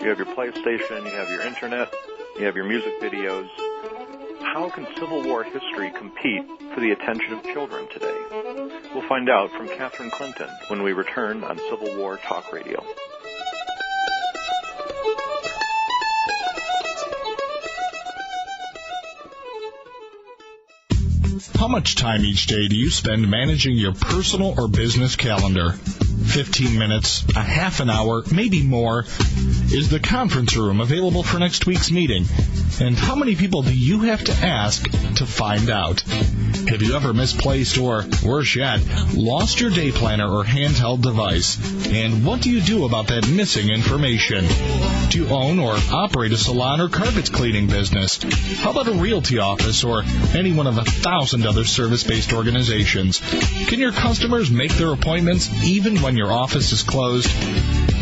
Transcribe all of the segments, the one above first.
You have your PlayStation, you have your internet, you have your music videos. How can Civil War history compete for the attention of children today? We'll find out from Catherine Clinton when we return on Civil War Talk Radio. How much time each day do you spend managing your personal or business calendar? 15 minutes, a half an hour, maybe more. Is the conference room available for next week's meeting? And how many people do you have to ask to find out? Have you ever misplaced or, worse yet, lost your day planner or handheld device? And what do you do about that missing information? Do you own or operate a salon or carpet cleaning business? How about a realty office or any one of 1,000 other service-based organizations? Can your customers make their appointments even when your office is closed?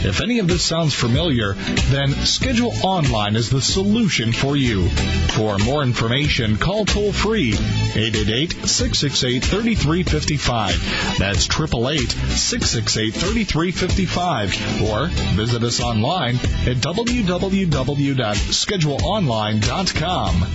If any of this sounds familiar, then Schedule Online is the solution for you. For more information, call toll-free 888-668-3355. That's 888-668-3355. Or visit us online at www.scheduleonline.com.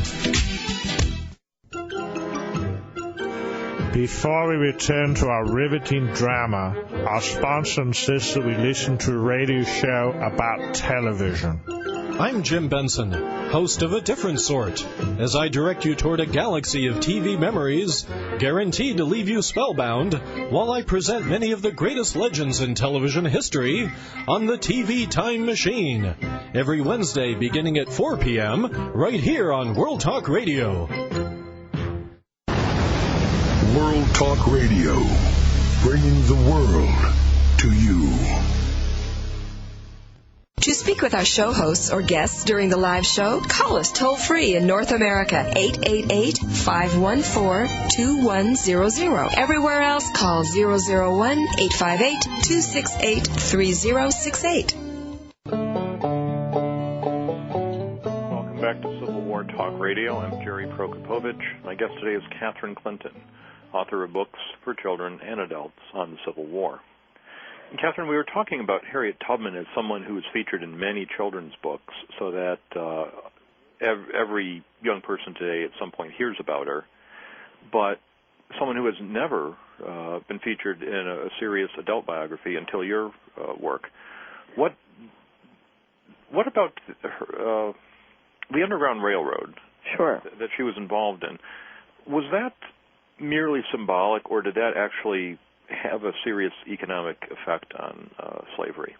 Before we return to our riveting drama, our sponsor insists that we listen to a radio show about television. I'm Jim Benson, host of A Different Sort, as I direct you toward a galaxy of TV memories guaranteed to leave you spellbound while I present many of the greatest legends in television history on the TV Time Machine, every Wednesday beginning at 4 p.m. right here on World Talk Radio. World Talk Radio, bringing the world to you. To speak with our show hosts or guests during the live show, call us toll-free in North America, 888-514-2100. Everywhere else, call 001-858-268-3068. Welcome back to Civil War Talk Radio. I'm Jerry Prokopowicz. My guest today is Catherine Clinton, author of books for children and adults on the Civil War. And Catherine, we were talking about Harriet Tubman as someone who was featured in many children's books, so that every young person today at some point hears about her, but someone who has never been featured in a serious adult biography until your work. What about her, the Underground Railroad? Sure. That she was involved in. Was that merely symbolic, or did that actually have a serious economic effect on slavery?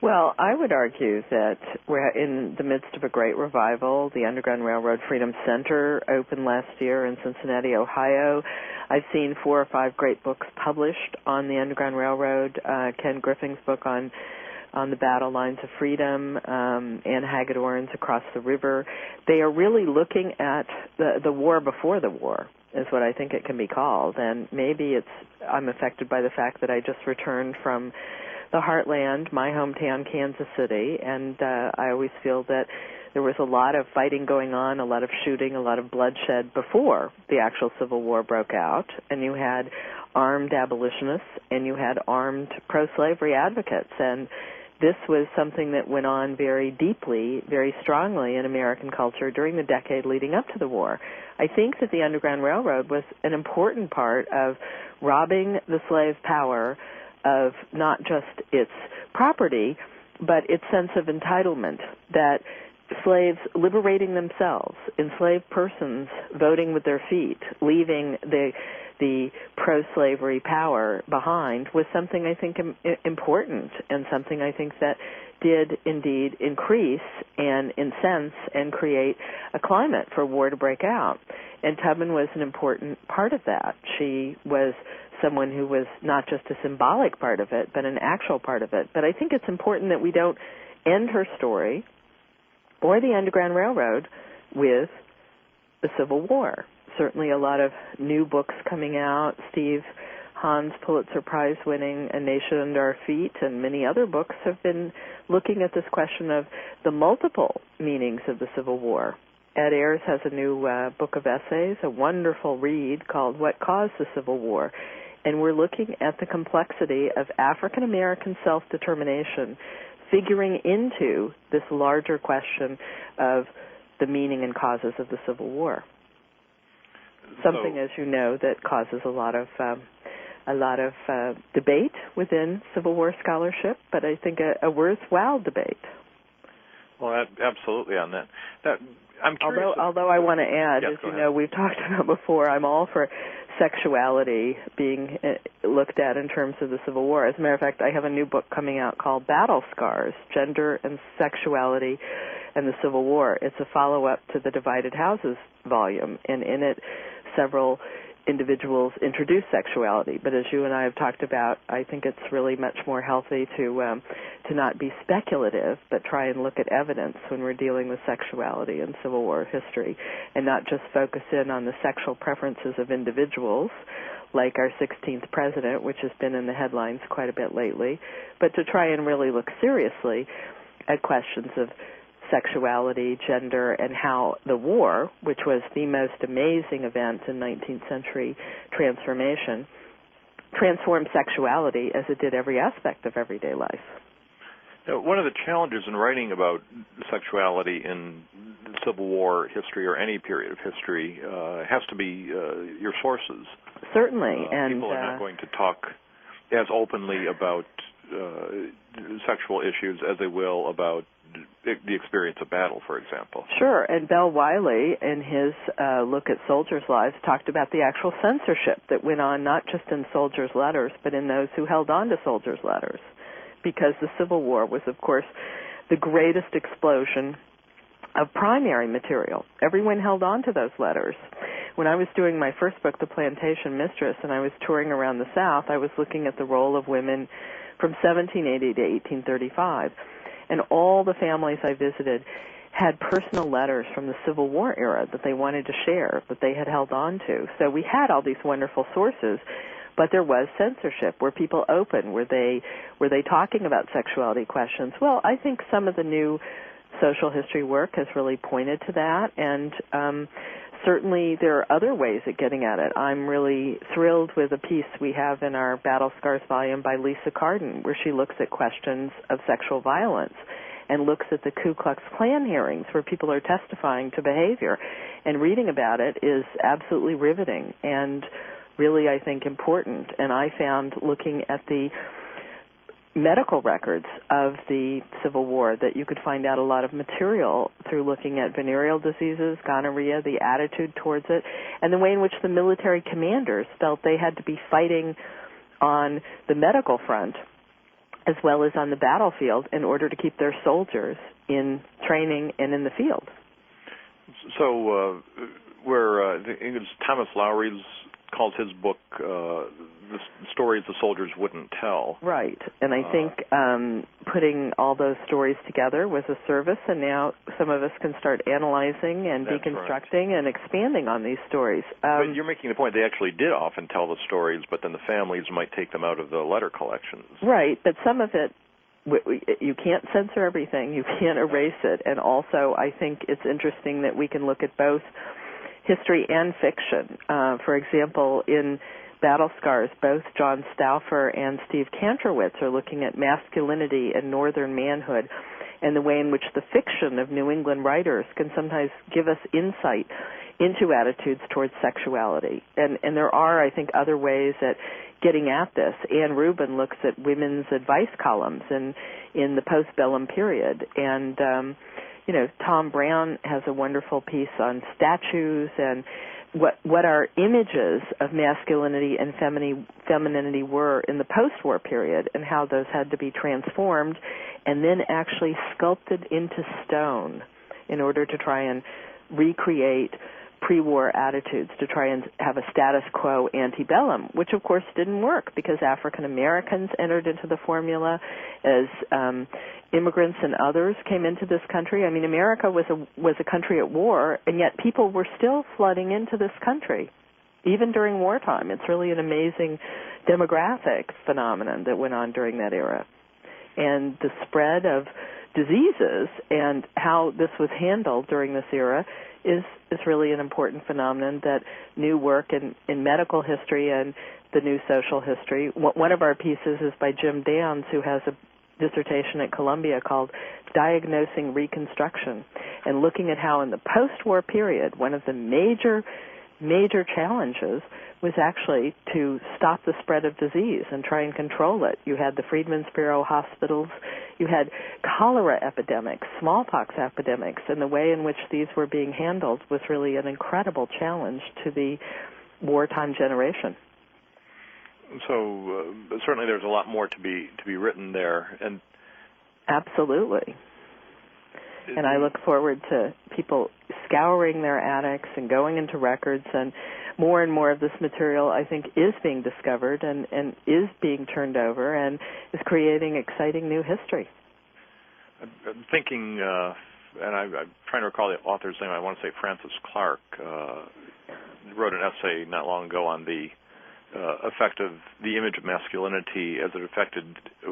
Well, I would argue that we're in the midst of a great revival. The Underground Railroad Freedom Center opened last year in Cincinnati, Ohio. I've seen 4 or 5 great books published on the Underground Railroad. Ken Griffing's book on the battle lines of freedom, Anne Hagedorn's Across the River. They are really looking at the war before the war, is what I think it can be called. And maybe I'm affected by the fact that I just returned from the heartland, my hometown, Kansas City, and I always feel that there was a lot of fighting going on, a lot of shooting, a lot of bloodshed before the actual Civil War broke out, and you had armed abolitionists and you had armed pro-slavery advocates, and this was something that went on very deeply, very strongly in American culture during the decade leading up to the war. I think that the Underground Railroad was an important part of robbing the slave power of not just its property, but its sense of entitlement, that slaves liberating themselves, enslaved persons voting with their feet, leaving the pro-slavery power behind, was something I think important, and something I think that did indeed increase and incense and create a climate for war to break out. And Tubman was an important part of that. She was someone who was not just a symbolic part of it, but an actual part of it. But I think it's important that we don't end her story or the Underground Railroad with the Civil War. Certainly a lot of new books coming out. Steve Hahn's Pulitzer Prize-winning A Nation Under Our Feet and many other books have been looking at this question of the multiple meanings of the Civil War. Ed Ayers has a new book of essays, a wonderful read called What Caused the Civil War. And we're looking at the complexity of African-American self-determination figuring into this larger question of the meaning and causes of the Civil War. Something, as you know, that causes a lot of debate within Civil War scholarship, but I think a worthwhile debate. Well, absolutely on that. I'm curious. Although I want to add, as you know, we've talked about before, I'm all for sexuality being looked at in terms of the Civil War. As a matter of fact, I have a new book coming out called Battle Scars, Gender and Sexuality and the Civil War. It's a follow-up to the Divided Houses volume, and in it, several individuals introduce sexuality. But as you and I have talked about, I think it's really much more healthy to not be speculative, but try and look at evidence when we're dealing with sexuality in Civil War history, and not just focus in on the sexual preferences of individuals, like our 16th president, which has been in the headlines quite a bit lately, but to try and really look seriously at questions of sexuality, gender, and how the war, which was the most amazing event in 19th century transformation, transformed sexuality as it did every aspect of everyday life. One of the challenges in writing about sexuality in Civil War history or any period of history has to be your sources. Certainly. And people are not going to talk as openly about sexual issues as they will about the experience of battle, for example. Sure, and Bell Wiley, in his look at soldiers' lives, talked about the actual censorship that went on not just in soldiers' letters, but in those who held on to soldiers' letters, because the Civil War was, of course, the greatest explosion of primary material. Everyone held on to those letters. When I was doing my first book, The Plantation Mistress, and I was touring around the South, I was looking at the role of women from 1780 to 1835. And all the families I visited had personal letters from the Civil War era that they wanted to share, that they had held on to. So we had all these wonderful sources, but there was censorship. Were people open? Were they talking about sexuality questions? Well, I think some of the new social history work has really pointed to that, and certainly there are other ways of getting at it. I'm really thrilled with a piece we have in our Battle Scars volume by Lisa Carden, where she looks at questions of sexual violence and looks at the Ku Klux Klan hearings where people are testifying to behavior. And reading about it is absolutely riveting and really, I think, important. And I found, looking at the medical records of the Civil War, that you could find out a lot of material through looking at venereal diseases, gonorrhea, the attitude towards it, and the way in which the military commanders felt they had to be fighting on the medical front as well as on the battlefield in order to keep their soldiers in training and in the field. So Thomas Lowry's calls his book the stories the soldiers wouldn't tell. Right, and I think putting all those stories together was a service, and now some of us can start analyzing and deconstructing and expanding on these stories. But you're making the point they actually did often tell the stories, but then the families might take them out of the letter collections. Right, but some of it, you can't censor everything, you can't erase it, and also I think it's interesting that we can look at both history and fiction. For example, in Battle Scars, both John Stauffer and Steve Kantrowitz are looking at masculinity and northern manhood and the way in which the fiction of New England writers can sometimes give us insight into attitudes towards sexuality. And there are, I think, other ways at getting at this. Anne Rubin looks at women's advice columns in the postbellum period. And Tom Brown has a wonderful piece on statues and what our images of masculinity and femininity were in the post-war period, and how those had to be transformed and then actually sculpted into stone in order to try and recreate pre-war attitudes, to try and have a status quo antebellum, which of course didn't work because African Americans entered into the formula as immigrants and others came into this country. I mean, America was a country at war, and yet people were still flooding into this country, even during wartime. It's really an amazing demographic phenomenon that went on during that era. And the spread of diseases and how this was handled during this era is really an important phenomenon that new work in medical history and the new social history. One of our pieces is by Jim Downs, who has a dissertation at Columbia called Diagnosing Reconstruction, and looking at how in the post-war period, one of the major challenges was actually to stop the spread of disease and try and control it. You had the Freedmen's Bureau hospitals, you had cholera epidemics, smallpox epidemics, and the way in which these were being handled was really an incredible challenge to the wartime generation. So certainly there's a lot more to be written there, and absolutely. And I look forward to people scouring their attics and going into records, and more of this material, I think, is being discovered and is being turned over and is creating exciting new history. I'm thinking, and I'm trying to recall the author's name, I want to say Francis Clark, wrote an essay not long ago on the effect of the image of masculinity as it affected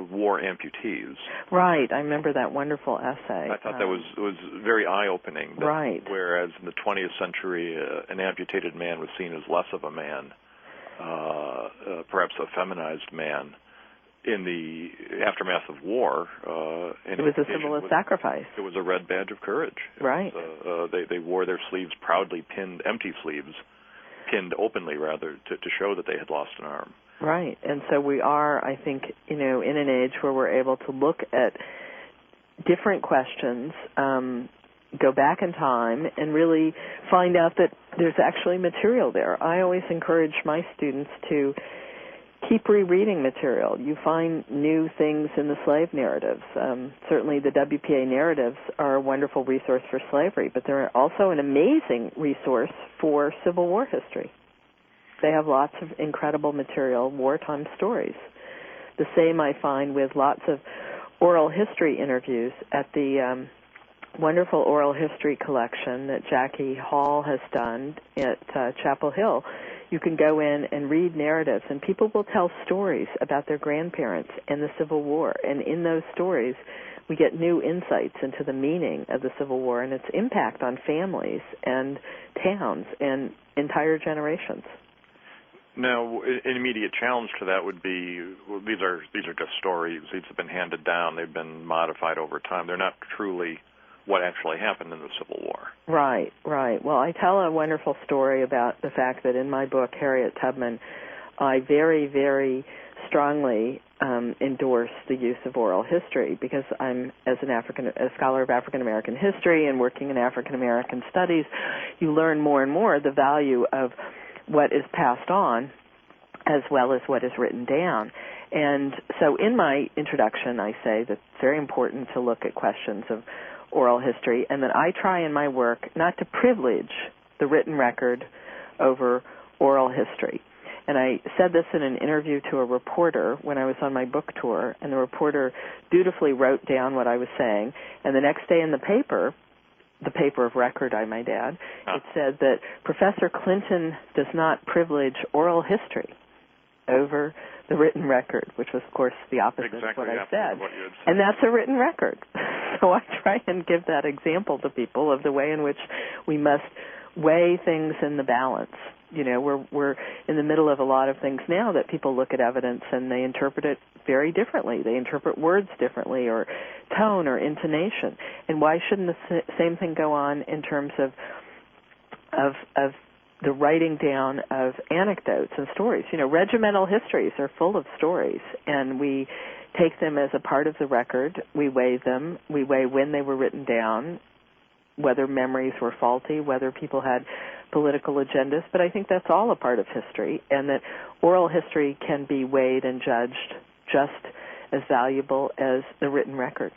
war amputees. Right, I remember that wonderful essay. I thought that was very eye-opening. Right. Whereas in the 20th century, an amputated man was seen as less of a man, perhaps a feminized man. In the aftermath of war, it was a symbol of sacrifice. It was a red badge of courage. Right. They wore their sleeves proudly pinned, empty sleeves, pinned openly, rather, to show that they had lost an arm. Right, and so we are, I think, in an age where we're able to look at different questions, go back in time, and really find out that there's actually material there. I always encourage my students to keep rereading material. You find new things in the slave narratives. Certainly the WPA narratives are a wonderful resource for slavery, but they're also an amazing resource for Civil War history. They have lots of incredible material, wartime stories. The same I find with lots of oral history interviews at the wonderful oral history collection that Jackie Hall has done at Chapel Hill. You can go in and read narratives, and people will tell stories about their grandparents and the Civil War. And in those stories, we get new insights into the meaning of the Civil War and its impact on families and towns and entire generations. Now, an immediate challenge to that would be, well, these are just stories. These have been handed down. They've been modified over time. They're not truly what actually happened in the Civil War. Right. Well, I tell a wonderful story about the fact that in my book, Harriet Tubman, I very, very strongly endorse the use of oral history because I'm, as a scholar of African American history and working in African American studies, you learn more and more the value of what is passed on as well as what is written down. And so in my introduction, I say that it's very important to look at questions of oral history, and that I try in my work not to privilege the written record over oral history. And I said this in an interview to a reporter when I was on my book tour, and the reporter dutifully wrote down what I was saying, and the next day in the paper of record, I might add, it said that Professor Clinton does not privilege oral history over the written record, which was, of course, the opposite of what I said. What you had said. And that's a written record. So I try and give that example to people of the way in which we must weigh things in the balance. You know, we're in the middle of a lot of things now that people look at evidence and they interpret it very differently. They interpret words differently, or tone or intonation. And why shouldn't the same thing go on in terms of the writing down of anecdotes and stories? You know, regimental histories are full of stories, and we take them as a part of the record. We weigh them. We weigh when they were written down, whether memories were faulty, whether people had political agendas. But I think that's all a part of history, and that oral history can be weighed and judged just as valuable as the written record.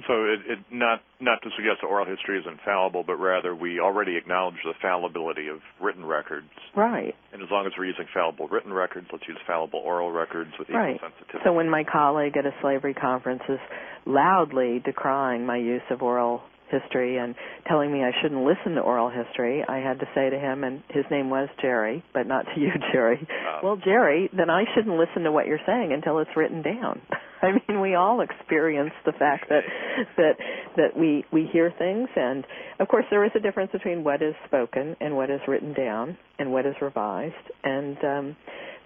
So not to suggest that oral history is infallible, but rather we already acknowledge the fallibility of written records. Right. And as long as we're using fallible written records, let's use fallible oral records with equal sensitivity. So when my colleague at a slavery conference is loudly decrying my use of oral history and telling me I shouldn't listen to oral history, I had to say to him, and his name was Jerry, but not to you, Jerry, well, Jerry, then I shouldn't listen to what you're saying until it's written down. I mean, we all experience the fact that we hear things, and of course there is a difference between what is spoken and what is written down and what is revised, and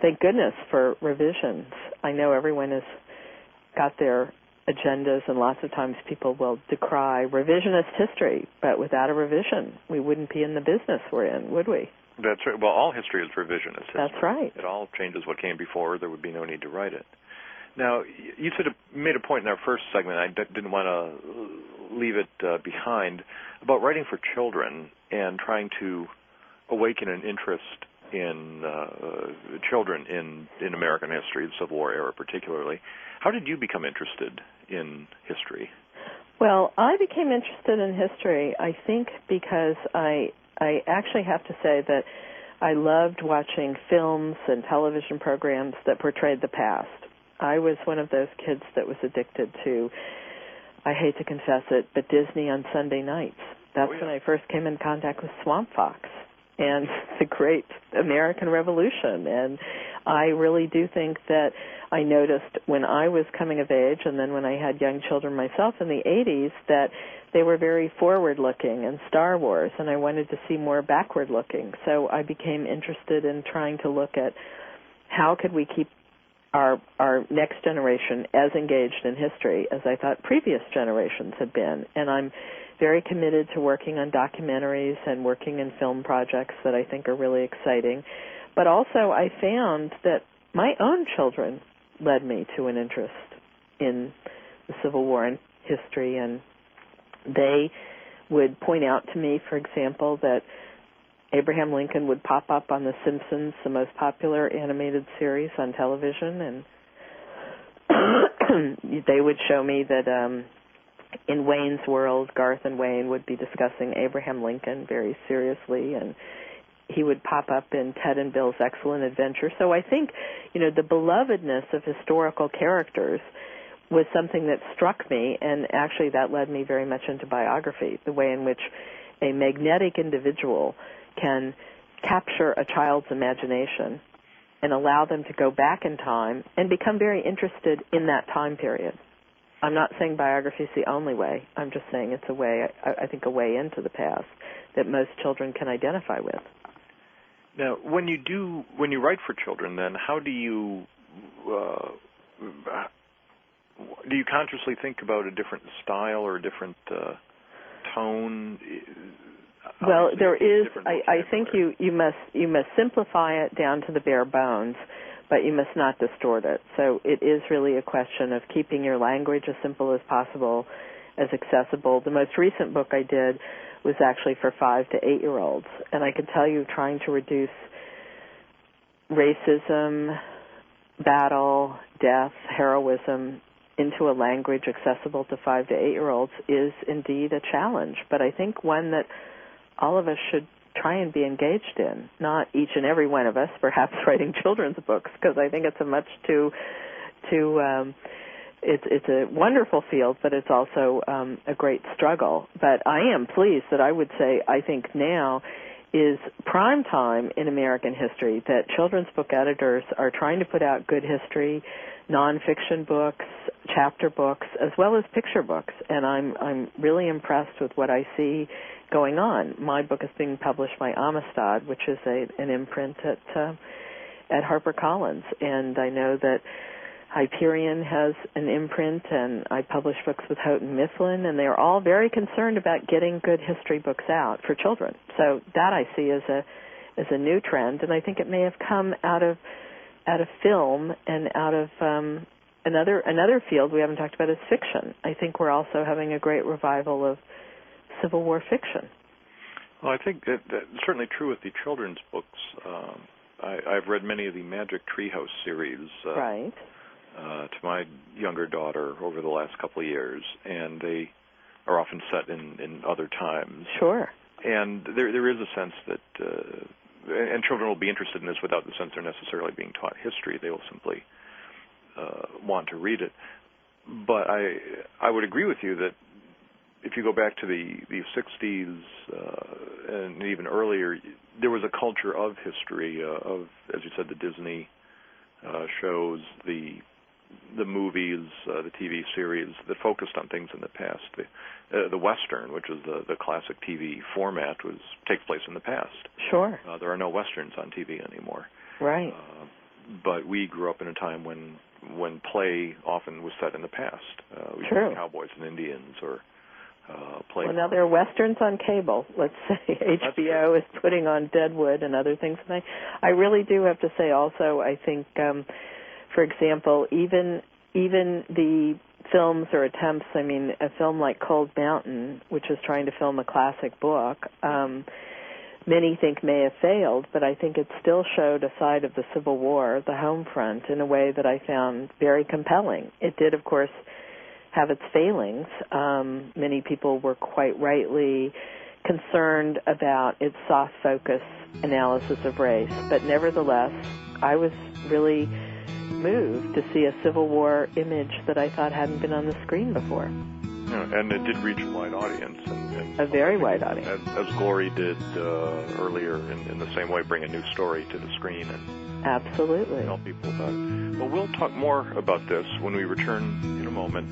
thank goodness for revisions. I know everyone is got their agendas, and lots of times people will decry revisionist history, but without a revision, we wouldn't be in the business we're in, would we? That's right. Well, all history is revisionist history. That's right. It all changes what came before. There would be no need to write it. Now, you made a point in our first segment, I didn't want to leave it behind, about writing for children and trying to awaken an interest in children in American history, the Civil War era particularly. How did you become interested in history? Well, I became interested in history, I think, because I actually have to say that I loved watching films and television programs that portrayed the past. I was one of those kids that was addicted to, I hate to confess it, but Disney on Sunday nights. That's when I first came in contact with Swamp Fox and the Great American Revolution. And I really do think that I noticed when I was coming of age, and then when I had young children myself in the 80s, that they were very forward-looking in Star Wars, and I wanted to see more backward-looking. So I became interested in trying to look at how could we keep our next generation as engaged in history as I thought previous generations had been. And I'm very committed to working on documentaries and working in film projects that I think are really exciting. But also I found that my own children led me to an interest in the Civil War and history, and they would point out to me, for example, that Abraham Lincoln would pop up on The Simpsons, the most popular animated series on television, and they would show me that in Wayne's World, Garth and Wayne would be discussing Abraham Lincoln very seriously, and he would pop up in Ted and Bill's Excellent Adventure. So I think, the belovedness of historical characters was something that struck me, and actually that led me very much into biography, the way in which a magnetic individual can capture a child's imagination and allow them to go back in time and become very interested in that time period. I'm not saying biography is the only way. I'm just saying it's a way, I think, a way into the past that most children can identify with. Now, when you write for children, then how do you consciously think about a different style or a different tone? Well, there is. I think you must simplify it down to the bare bones, but you must not distort it. So it is really a question of keeping your language as simple as possible, as accessible. The most recent book I did was actually for 5 to 8-year-olds, and I can tell you, trying to reduce racism, battle, death, heroism into a language accessible to 5 to 8-year-olds is indeed a challenge, but I think one that all of us should try and be engaged in, not each and every one of us perhaps writing children's books, because I think it's a much too it's a wonderful field, but it's also a great struggle. But I am pleased that I would say I think now is prime time in American history that children's book editors are trying to put out good history, nonfiction books, chapter books, as well as picture books, and I'm really impressed with what I see going on. My book is being published by Amistad, which is an imprint at HarperCollins, and I know that Hyperion has an imprint, and I publish books with Houghton Mifflin, and they are all very concerned about getting good history books out for children. So that I see as a new trend, and I think it may have come out of film and out of another field we haven't talked about is fiction. I think we're also having a great revival of Civil War fiction. Well, I think that's certainly true with the children's books. I've read many of the Magic Treehouse series. Right. To my younger daughter over the last couple of years, and they are often set in other times. Sure. And there is a sense that, and children will be interested in this without the sense they're necessarily being taught history. They will simply want to read it. But I would agree with you that if you go back to the 60s and even earlier, there was a culture of history, of, as you said, the Disney shows, the movies, the TV series that focused on things in the past. The Western, which is the classic TV format, takes place in the past. Sure. There are no Westerns on TV anymore. Right. but we grew up in a time when play often was set in the past. We True. had Cowboys and Indians or play. Well, now there are westerns on cable. Let's say HBO is putting on Deadwood and other things. And I really do have to say also, I think, for example, even the films or attempts, I mean, a film like Cold Mountain, which is trying to film a classic book, many think may have failed, but I think it still showed a side of the Civil War, the home front, in a way that I found very compelling. It did, of course, have its failings. Many people were quite rightly concerned about its soft focus analysis of race, but nevertheless, I was really moved to see a Civil War image that I thought hadn't been on the screen before. Yeah, and it did reach a wide audience. And a very wide audience. As Glory did earlier, in the same way, bring a new story to the screen and absolutely tell people about it. Well, we'll talk more about this when we return in a moment.